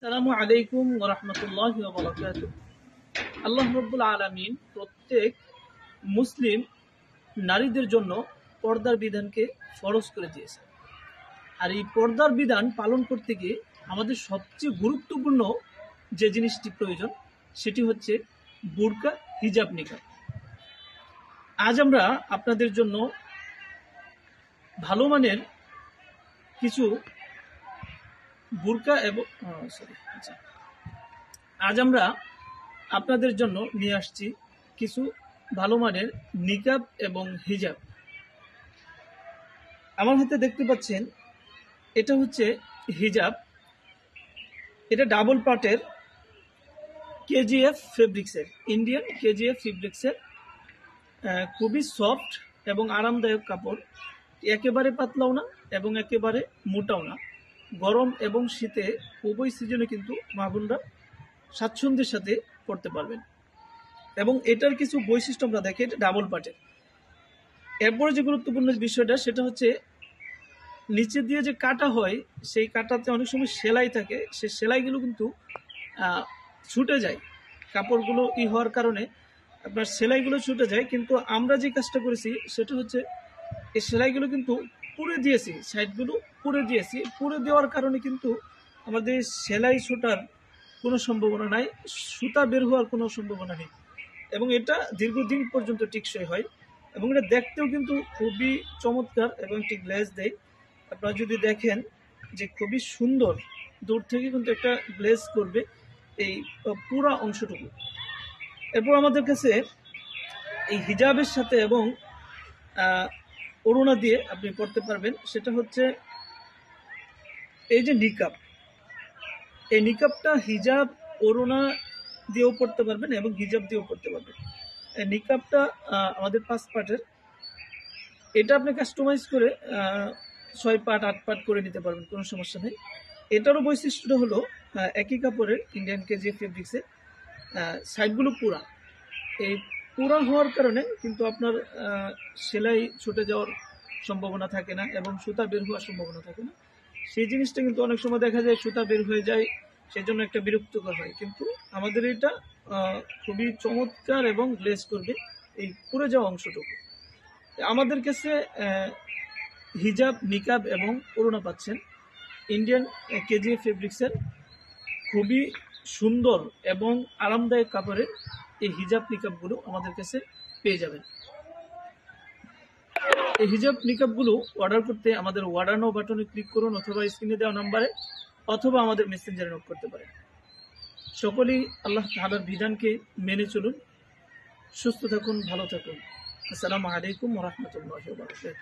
আসসালামু আলাইকুম ওয়া রাহমাতুল্লাহি ওয়া বারাকাতুহু। আল্লাহ রাব্বুল আলামিন প্রত্যেক মুসলিম নারীদের জন্য পর্দার বিধানকে ফরজ করে দিয়েছে। আর এই পর্দার বিধান পালন করতে গিয়ে আমাদের সবচেয়ে গুরুত্বপূর্ণ যে জিনিসটি প্রয়োজন সেটি হচ্ছে বুরকা, হিজাব, নিকাব। আজ আমরা আপনাদের জন্য ভালো মানের কিছু বুরকা এবং আজ আমরা আপনাদের জন্য নিয়ে আসছি কিছু ভালো মানের নিকাব এবং হিজাব। আমার হাতে দেখতে পাচ্ছেন এটা হচ্ছে হিজাব। এটা ডাবল পার্টের কেজিএফ ফেব্রিক্সের, ইন্ডিয়ান কেজিএফ ফেব্রিক্সের, খুবই সফট এবং আরামদায়ক কাপড়। একেবারে পাতলাও না এবং একেবারে মোটাও না। গরম এবং শীতে উভয় সিজনে কিন্তু মা বোনরা স্বাচ্ছন্দ্যের সাথে পড়তে পারবেন। এবং এটার কিছু বৈশিষ্ট্য আমরা দেখি, এটা ডাবল পার্টের। এরপরে যে গুরুত্বপূর্ণ বিষয়টা সেটা হচ্ছে নিচে দিয়ে যে কাটা হয় সেই কাটাতে অনেক সময় সেলাই থাকে, সেই সেলাইগুলো কিন্তু ছুটে যায়। কাপড়গুলো হওয়ার কারণে আপনার সেলাইগুলো ছুটে যায়, কিন্তু আমরা যে কাজটা করেছি সেটা হচ্ছে এই সেলাইগুলো কিন্তু পুড়ে দিয়েছি, সাইডগুলো পুড়ে দিয়েছি। পুড়ে দেওয়ার কারণে কিন্তু আমাদের সেলাই ছোটার কোনো সম্ভাবনা নাই, সুতা বের হওয়ার কোনো সম্ভাবনা নেই এবং এটা দীর্ঘদিন পর্যন্ত টিকসই হয় এবং এটা দেখতেও কিন্তু খুবই চমৎকার এবং একটি গ্লেজ দেয়। আপনারা যদি দেখেন যে খুবই সুন্দর, দূর থেকে কিন্তু একটা গ্লেজ করবে এই পুরা অংশটুকু। এরপর আমাদের কাছে এই হিজাবের সাথে এবং ওড়না দিয়ে আপনি পড়তে পারবেন, সেটা হচ্ছে এই যে নিকাব। এই নিকাবটা হিজাব ওড়না দিয়েও পড়তে পারবেন এবং হিজাব দিয়েও পড়তে পারবেন। এই নিকাবটা আমাদের 5 পার্টের। এটা আপনি কাস্টমাইজ করে 6 পার্ট 8 পার্ট করে নিতে পারবেন, কোনো সমস্যা নেই। এটারও বৈশিষ্ট্যটা হলো একই কাপড়ের, ইন্ডিয়ান কেজিএফ ফেব্রিক্সের, সাইডগুলো পুরা। এই পুরা হওয়ার কারণে কিন্তু আপনার সেলাই ছুটে যাওয়ার সম্ভাবনা থাকে না এবং সুতা বের হওয়ার সম্ভাবনা থাকে না। সেই জিনিসটা কিন্তু অনেক সময় দেখা যায় সুতা বের হয়ে যায়, সেই জন্য একটা বিরক্তকর হয়। কিন্তু আমাদের এটা খুবই চমৎকার এবং গ্লেজ করবে এই পুড়ে যাওয়া অংশটুকু। আমাদের কাছে হিজাব, নিকাব এবং ওড়না পাচ্ছেন ইন্ডিয়ান কেজিএফ ফেব্রিক্সের খুবই সুন্দর এবং আরামদায়ক কাপড়ের এই হিজাব নিকাবগুলো আমাদের কাছে পেয়ে যাবেন। এই হিজাব নিকাবগুলো অর্ডার করতে আমাদের অর্ডার নাও বাটনে ক্লিক করুন অথবা স্ক্রিনে দেওয়া নাম্বারে অথবা আমাদের মেসেঞ্জারে নক করতে পারেন। সকলেই আল্লাহ তাআলার বিধানকে মেনে চলুন। সুস্থ থাকুন, ভালো থাকুন। আসসালামু আলাইকুম ওয়া রাহমাতুল্লাহি ওয়া বারাকাতুহু।